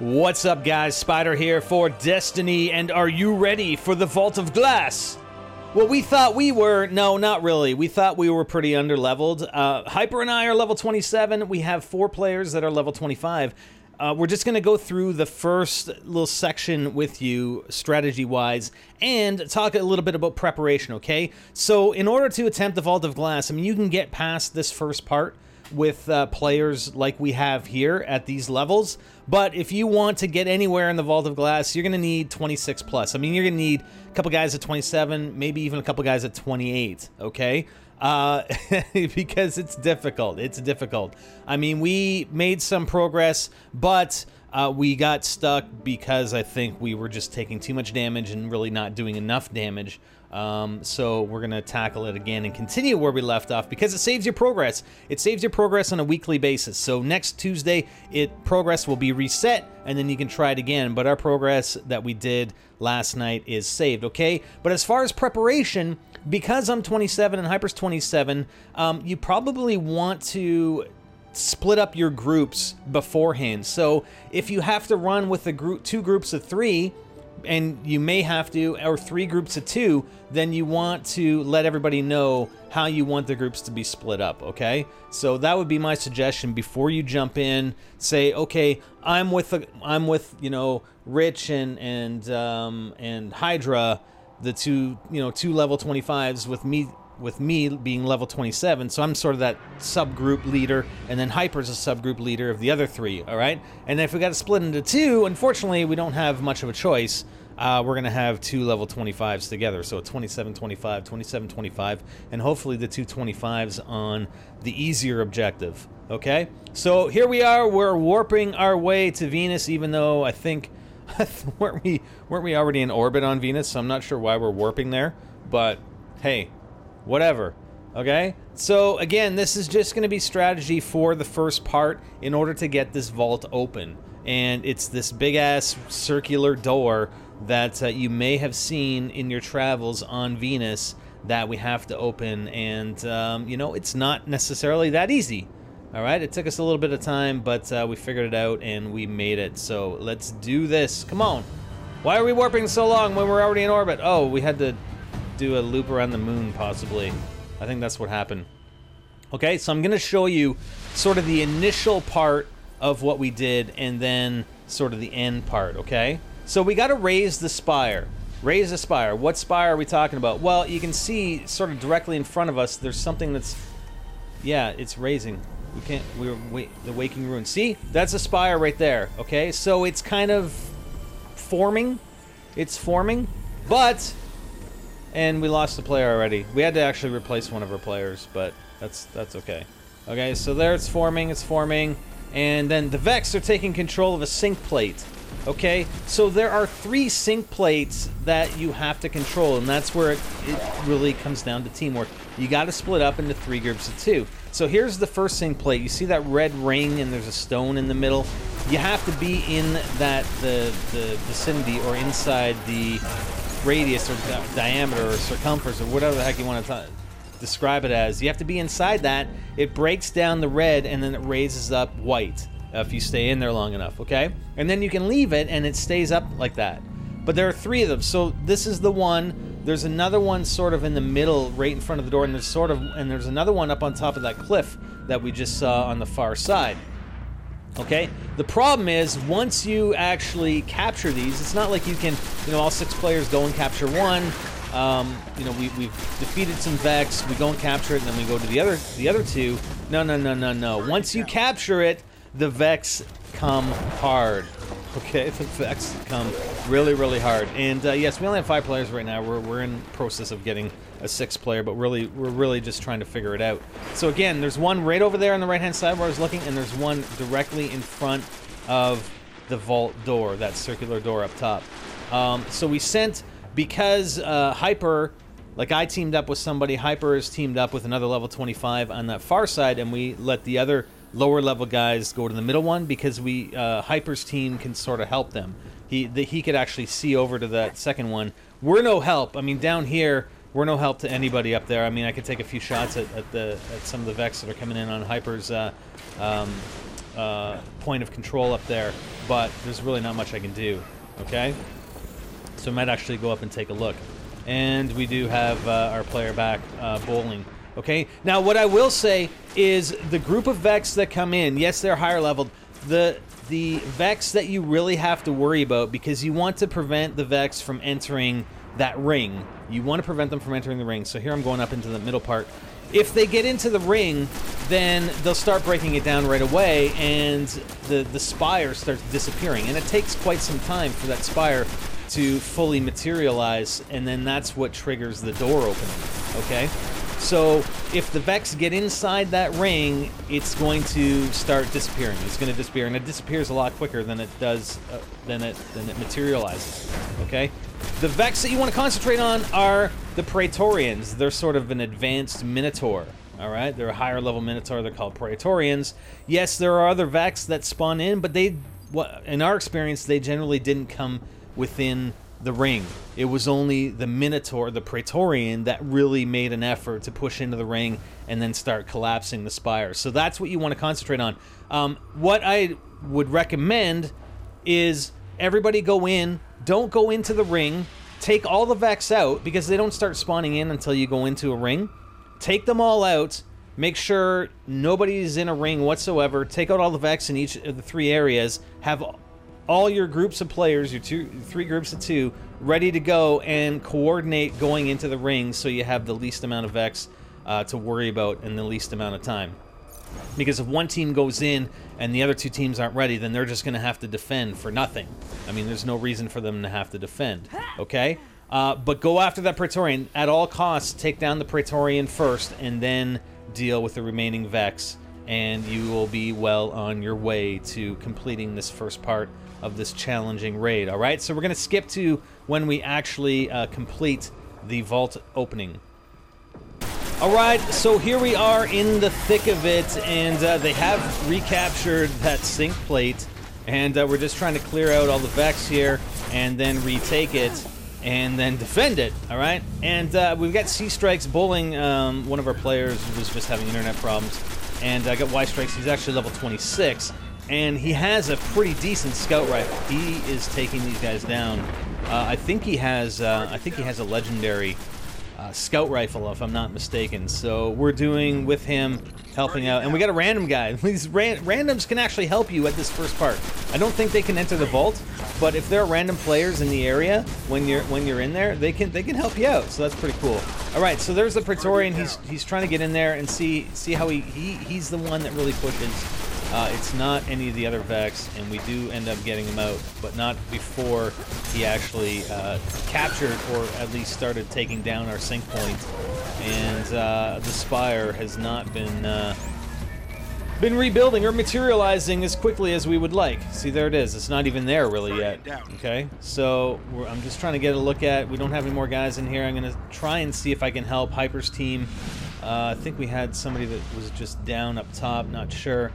What's up, guys? Spider here for Destiny, and are you ready for the Vault of Glass? Well, we thought we were. No, not really. We thought we were pretty underleveled. Hyper and I are level 27. We have 4 players that are level 25. We're just going to go through the first little section with you, strategy-wise, and talk a little bit about preparation, okay? So, in order to attempt the Vault of Glass, I mean, you can get past this first part with players like we have here at these levels, but if you want to get anywhere in the Vault of Glass, you're going to need 26 plus. I mean, you're going to need a couple guys at 27, maybe even a couple guys at 28, okay? Because it's difficult. It's difficult. I mean, we made some progress, but we got stuck because I think we were just taking too much damage and really not doing enough damage. So we're going to tackle it again and continue where we left off because it saves your progress. It saves your progress on a weekly basis. So next Tuesday, progress will be reset, and then you can try it again. But our progress that we did last night is saved, okay? But as far as preparation, because I'm 27 and Hyper's 27, you probably want to split up your groups beforehand. So if you have to run with two groups of 3, and you may have to, or 3 groups of 2, then you want to let everybody know how you want the groups to be split up, okay? So that would be my suggestion before you jump in. Say, okay, I'm with you know, Rich and Hydra, the two level 25s, with me being level 27, so I'm sort of that subgroup leader, and then Hyper's a subgroup leader of the other 3, all right? And if we got to split into 2, unfortunately, we don't have much of a choice. We're going to have 2 level 25s together, so 27-25, 27-25, and hopefully the 2 25s on the easier objective, okay? So here we are, we're warping our way to Venus, even though I think, weren't we already in orbit on Venus, so I'm not sure why we're warping there, but hey, whatever, okay? So again, this is just going to be strategy for the first part in order to get this vault open. And it's this big-ass circular door that you may have seen in your travels on Venus that we have to open. And, you know, it's not necessarily that easy, all right? It took us a little bit of time, but we figured it out and we made it. So let's do this. Come on. Why are we warping so long when we're already in orbit? Oh, we had to do a loop around the moon, possibly. I think that's what happened. Okay, so I'm going to show you sort of the initial part of what we did and then sort of the end part, okay? So we got to raise the spire. Raise the spire. What spire are we talking about? Well, you can see sort of directly in front of us, there's something that's, yeah, it's raising. We can't, the Waking Ruin. See? That's a spire right there, okay? So it's kind of forming. It's forming, but... And we lost the player already. We had to actually replace one of our players, but that's okay. Okay, so there it's forming, and then the Vex are taking control of a sync plate. Okay, so there are 3 sync plates that you have to control, and that's where it really comes down to teamwork. You got to split up into 3 groups of 2. So here's the first sync plate. You see that red ring, and there's a stone in the middle. You have to be in that the vicinity or inside the radius or diameter or circumference or whatever the heck you want to describe it as. You have to be inside that. It breaks down the red and then it raises up white if you stay in there long enough, okay? And then you can leave it and it stays up like that. But there are 3 of them. So this is the one. There's another one sort of in the middle right in front of the door, and there's another one up on top of that cliff that we just saw on the far side. Okay, the problem is once you actually capture these, it's not like you can, you know, all 6 players go and capture one. You know, we've defeated some Vex, we go and capture it, and then we go to the other 2. No. Once you capture it, the Vex come hard. Okay, the Vex come really, really hard. And yes, we only have 5 players right now. We're in process of getting a 6th player, but we're really just trying to figure it out. So again, there's one right over there on the right-hand side where I was looking, and there's one directly in front of the vault door, that circular door up top. So we sent, because Hyper, like I teamed up with somebody, Hyper is teamed up with another level 25 on that far side, and we let the other lower level guys go to the middle one because Hyper's team can sort of help them. He could actually see over to that second one. We're no help. I mean, down here, we're no help to anybody up there. I mean, I could take a few shots at some of the Vex that are coming in on Hyper's point of control up there, but there's really not much I can do, okay? So I might actually go up and take a look. And we do have our player back bowling, okay? Now, what I will say is the group of Vex that come in, yes, they're higher leveled. The Vex that you really have to worry about, because you want to prevent the Vex from entering that ring. You want to prevent them from entering the ring. So here I'm going up into the middle part. If they get into the ring, then they'll start breaking it down right away, and the spire starts disappearing. And it takes quite some time for that spire to fully materialize, and then that's what triggers the door opening, okay? So if the Vex get inside that ring, it's going to start disappearing. It's going to disappear, and it disappears a lot quicker than it does, than it materializes, okay? The Vex that you want to concentrate on are the Praetorians. They're sort of an advanced Minotaur, all right? They're a higher level Minotaur. They're called Praetorians. Yes, there are other Vex that spawn in, but they, in our experience, they generally didn't come within the ring. It was only the Minotaur, the Praetorian, that really made an effort to push into the ring and then start collapsing the spire. So that's what you want to concentrate on. What I would recommend is everybody go in, don't go into the ring, take all the Vex out, because they don't start spawning in until you go into a ring. Take them all out, make sure nobody's in a ring whatsoever, take out all the Vex in each of the 3 areas, have all your groups of players, your 3 groups of 2, ready to go and coordinate going into the ring so you have the least amount of Vex to worry about in the least amount of time. Because if one team goes in and the other 2 teams aren't ready, then they're just going to have to defend for nothing. I mean, there's no reason for them to have to defend, okay? But go after that Praetorian. At all costs, take down the Praetorian first and then deal with the remaining Vex, and you will be well on your way to completing this first part of this challenging raid, all right? So we're going to skip to when we actually complete the vault opening. All right, so here we are in the thick of it, and they have recaptured that sink plate, and we're just trying to clear out all the Vex here and then retake it and then defend it, all right? And we've got C-Strikes bowling. One of our players was just having internet problems, and I got Y-Strikes. He's actually level 26. And he has a pretty decent scout rifle. He is taking these guys down. I think he has a legendary scout rifle, if I'm not mistaken. So we're doing with him, helping out, and we got a random guy. These randoms can actually help you at this first part. I don't think they can enter the vault, but if there are random players in the area when you're in there, they can help you out. So that's pretty cool. All right, so there's the Praetorian. He's trying to get in there and see how he's the one that really pushes. It's not any of the other Vex, and we do end up getting him out, but not before he actually captured or at least started taking down our sink point. And the spire has not been rebuilding or materializing as quickly as we would like. See, there it is. It's not even there really yet. Okay, so I'm just trying to get a look at. We don't have any more guys in here. I'm going to try and see if I can help Hyper's team. I think we had somebody that was just down up top. Not sure.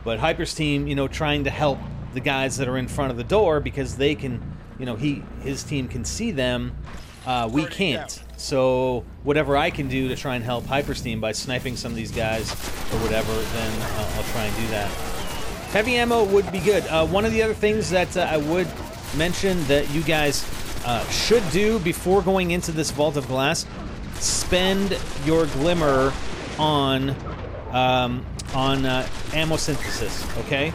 But Hyper's team, you know, trying to help the guys that are in front of the door because they can, you know, his team can see them. We can't. So whatever I can do to try and help Hyper's team by sniping some of these guys or whatever, then I'll try and do that. Heavy ammo would be good. One of the other things that I would mention that you guys should do before going into this Vault of Glass, spend your Glimmer on ammo synthesis, okay?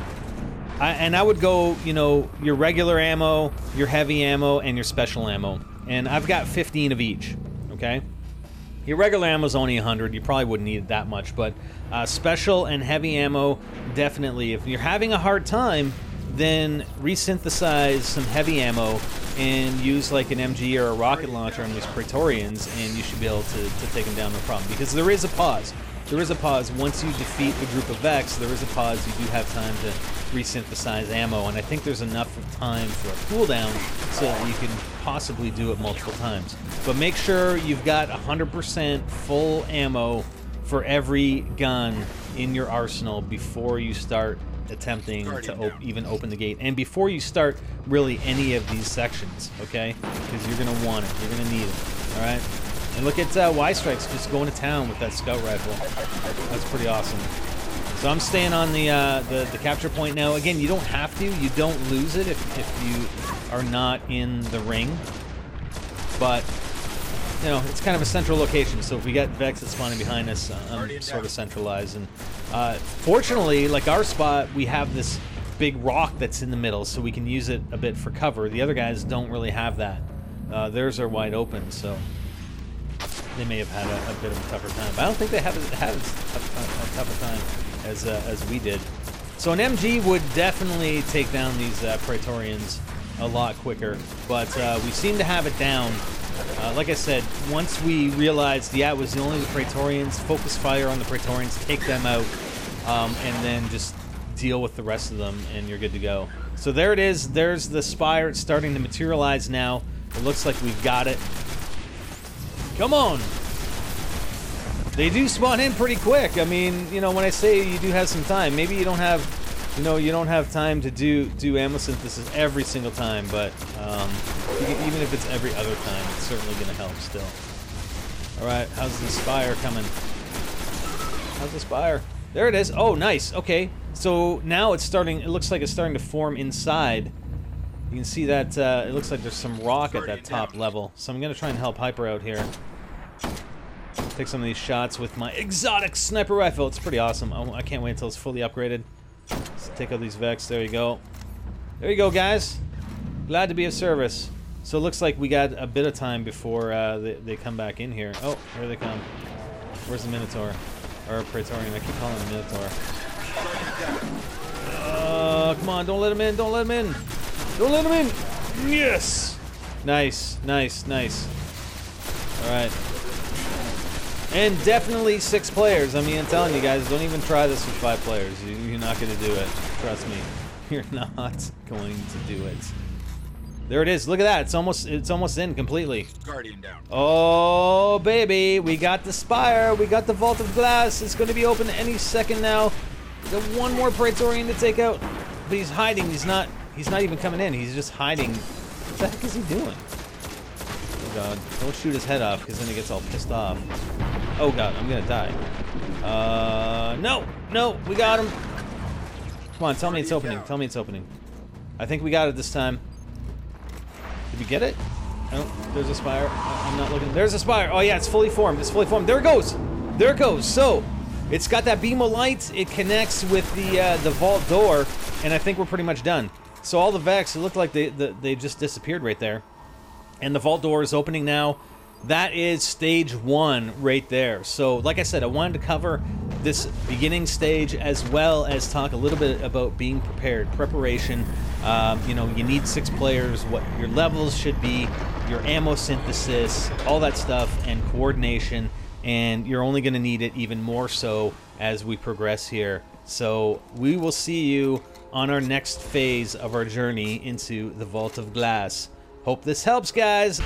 And I would go, you know, your regular ammo, your heavy ammo, and your special ammo. And I've got 15 of each, okay? Your regular ammo is only 100. You probably wouldn't need that much, but special and heavy ammo, definitely. If you're having a hard time, then resynthesize some heavy ammo and use like an MG or a rocket launcher on these Praetorians, and you should be able to take them down no problem. Because there is a pause. There is a pause. Once you defeat the group of Vex, there is a pause. You do have time to resynthesize ammo, and I think there's enough time for a cooldown so that you can possibly do it multiple times. But make sure you've got 100% full ammo for every gun in your arsenal before you start attempting to even open the gate, and before you start really any of these sections, okay? Because you're going to want it. You're going to need it, all right? And look at Y-Strikes just going to town with that scout rifle. That's pretty awesome. So I'm staying on the capture point now. Again, you don't have to. You don't lose it if you are not in the ring. But, you know, it's kind of a central location. So if we get Vex that's spawning behind us, I'm sort of centralized. And fortunately, like our spot, we have this big rock that's in the middle, so we can use it a bit for cover. The other guys don't really have that. Theirs are wide open, so they may have had a bit of a tougher time. But I don't think they had a tougher time as we did. So an MG would definitely take down these Praetorians a lot quicker, but we seem to have it down. Like I said, once we realized, yeah, it was only the Praetorians, focus fire on the Praetorians, take them out, and then just deal with the rest of them, and you're good to go. So there it is. There's the spire. It's starting to materialize now. It looks like we've got it. Come on! They do spawn in pretty quick. I mean, you know, when I say you do have some time, maybe you don't have, you know, you don't have time to do ammo synthesis every single time, but even if it's every other time, it's certainly going to help still. All right, how's the spire coming? How's the spire? There it is. Oh, nice. Okay, so now it's starting. It looks like it's starting to form inside. You can see that it looks like there's some rock at that top level. So I'm going to try and help Hyper out here. Take some of these shots with my exotic sniper rifle. It's pretty awesome. I can't wait until it's fully upgraded. Let's take out these Vex. There you go. There you go, guys. Glad to be of service. So it looks like we got a bit of time before they come back in here. Oh, here they come. Where's the Minotaur? Or Praetorian. I keep calling him Minotaur. Come on. Don't let him in. Don't let him in. Don't let him in. Yes. Nice. Nice. Nice. All right. And definitely 6 players. I mean, I'm telling you guys, don't even try this with 5 players. You're not going to do it. Trust me. You're not going to do it. There it is. Look at that. It's almost in completely. Guardian down. Oh, baby. We got the spire. We got the vault of glass. It's going to be open any second now. We got one more Praetorian to take out. But he's hiding. He's not even coming in. He's just hiding. What the heck is he doing? Oh, God. Don't shoot his head off, because then he gets all pissed off. Oh, God. I'm going to die. No. No. We got him. Come on. Tell me it's opening. Tell me it's opening. I think we got it this time. Did we get it? Oh, there's a spire. I'm not looking. There's a spire. Oh, yeah. It's fully formed. It's fully formed. There it goes. There it goes. So, it's got that beam of light. It connects with the vault door, and I think we're pretty much done. So all the Vex, it looked like they just disappeared right there. And the vault door is opening now. That is stage 1 right there. So, like I said, I wanted to cover this beginning stage as well as talk a little bit about being prepared, preparation. You know, you need 6 players, what your levels should be, your ammo synthesis, all that stuff, and coordination. And you're only going to need it even more so as we progress here. So we will see you on our next phase of our journey into the Vault of Glass. Hope this helps, guys.